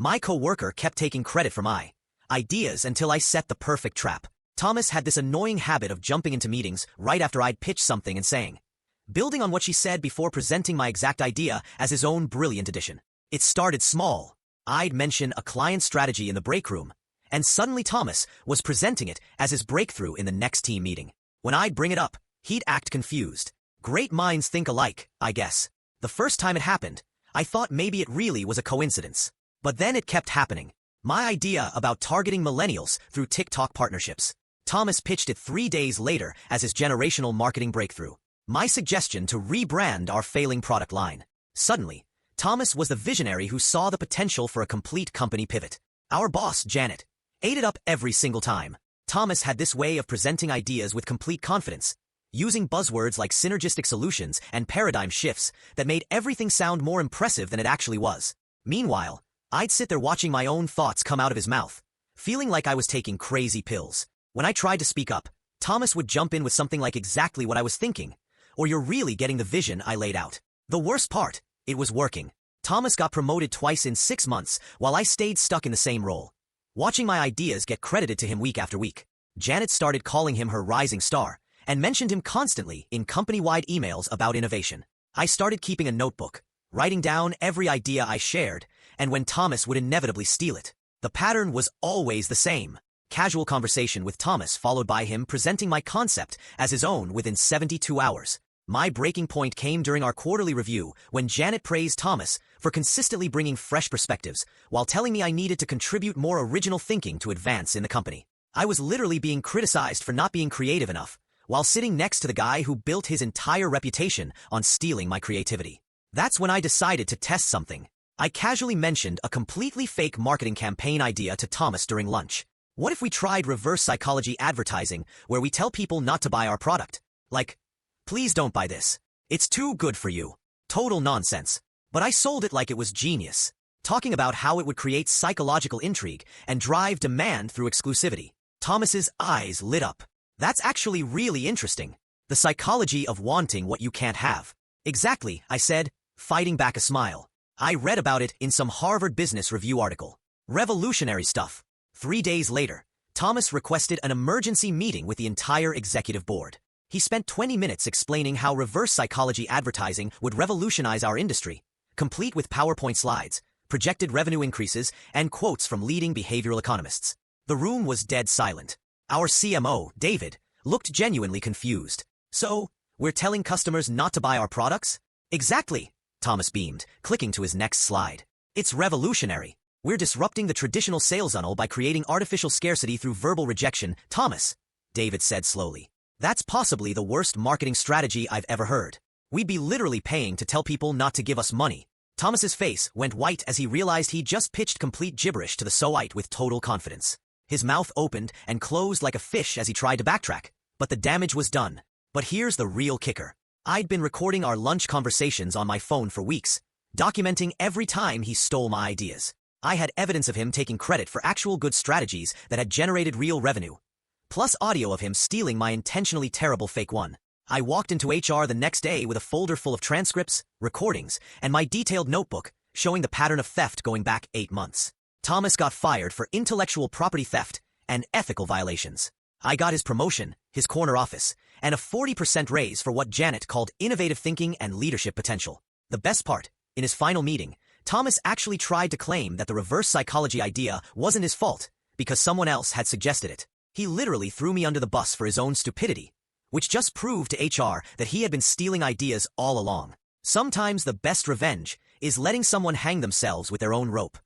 My coworker kept taking credit for my ideas until I set the perfect trap. Thomas had this annoying habit of jumping into meetings right after I'd pitched something and saying, building on what she said before presenting my exact idea as his own brilliant addition. It started small. I'd mention a client strategy in the break room, and suddenly Thomas was presenting it as his breakthrough in the next team meeting. When I'd bring it up, he'd act confused. Great minds think alike, I guess. The first time it happened, I thought maybe it really was a coincidence. But then it kept happening. My idea about targeting millennials through TikTok partnerships. Thomas pitched it 3 days later as his generational marketing breakthrough. My suggestion to rebrand our failing product line. Suddenly, Thomas was the visionary who saw the potential for a complete company pivot. Our boss, Janet, ate it up every single time. Thomas had this way of presenting ideas with complete confidence, using buzzwords like synergistic solutions and paradigm shifts that made everything sound more impressive than it actually was. Meanwhile, I'd sit there watching my own thoughts come out of his mouth, feeling like I was taking crazy pills. When I tried to speak up, Thomas would jump in with something like exactly what I was thinking, or you're really getting the vision I laid out. The worst part, it was working. Thomas got promoted twice in 6 months while I stayed stuck in the same role, watching my ideas get credited to him week after week. Janet started calling him her rising star and mentioned him constantly in company-wide emails about innovation. I started keeping a notebook, writing down every idea I shared, and when Thomas would inevitably steal it. The pattern was always the same. Casual conversation with Thomas followed by him presenting my concept as his own within 72 hours. My breaking point came during our quarterly review when Janet praised Thomas for consistently bringing fresh perspectives while telling me I needed to contribute more original thinking to advance in the company. I was literally being criticized for not being creative enough, while sitting next to the guy who built his entire reputation on stealing my creativity. That's when I decided to test something. I casually mentioned a completely fake marketing campaign idea to Thomas during lunch. What if we tried reverse psychology advertising where we tell people not to buy our product? Like, please don't buy this. It's too good for you. Total nonsense. But I sold it like it was genius, talking about how it would create psychological intrigue and drive demand through exclusivity. Thomas's eyes lit up. That's actually really interesting. The psychology of wanting what you can't have. Exactly, I said, fighting back a smile. I read about it in some Harvard Business Review article. Revolutionary stuff. 3 days later, Thomas requested an emergency meeting with the entire executive board. He spent 20 minutes explaining how reverse psychology advertising would revolutionize our industry, complete with PowerPoint slides, projected revenue increases, and quotes from leading behavioral economists. The room was dead silent. Our CMO, David, looked genuinely confused. So, we're telling customers not to buy our products? Exactly, Thomas beamed, clicking to his next slide. It's revolutionary. We're disrupting the traditional sales funnel by creating artificial scarcity through verbal rejection. Thomas, David said slowly. That's possibly the worst marketing strategy I've ever heard. We'd be literally paying to tell people not to give us money. Thomas's face went white as he realized he just pitched complete gibberish to the SOIT with total confidence. His mouth opened and closed like a fish as he tried to backtrack, but the damage was done. But here's the real kicker. I'd been recording our lunch conversations on my phone for weeks, documenting every time he stole my ideas. I had evidence of him taking credit for actual good strategies that had generated real revenue, plus audio of him stealing my intentionally terrible fake one. I walked into HR the next day with a folder full of transcripts, recordings, and my detailed notebook showing the pattern of theft going back 8 months. Thomas got fired for intellectual property theft and ethical violations. I got his promotion, his corner office, and a 40% raise for what Janet called innovative thinking and leadership potential. The best part, in his final meeting, Thomas actually tried to claim that the reverse psychology idea wasn't his fault because someone else had suggested it. He literally threw me under the bus for his own stupidity, which just proved to HR that he had been stealing ideas all along. Sometimes the best revenge is letting someone hang themselves with their own rope.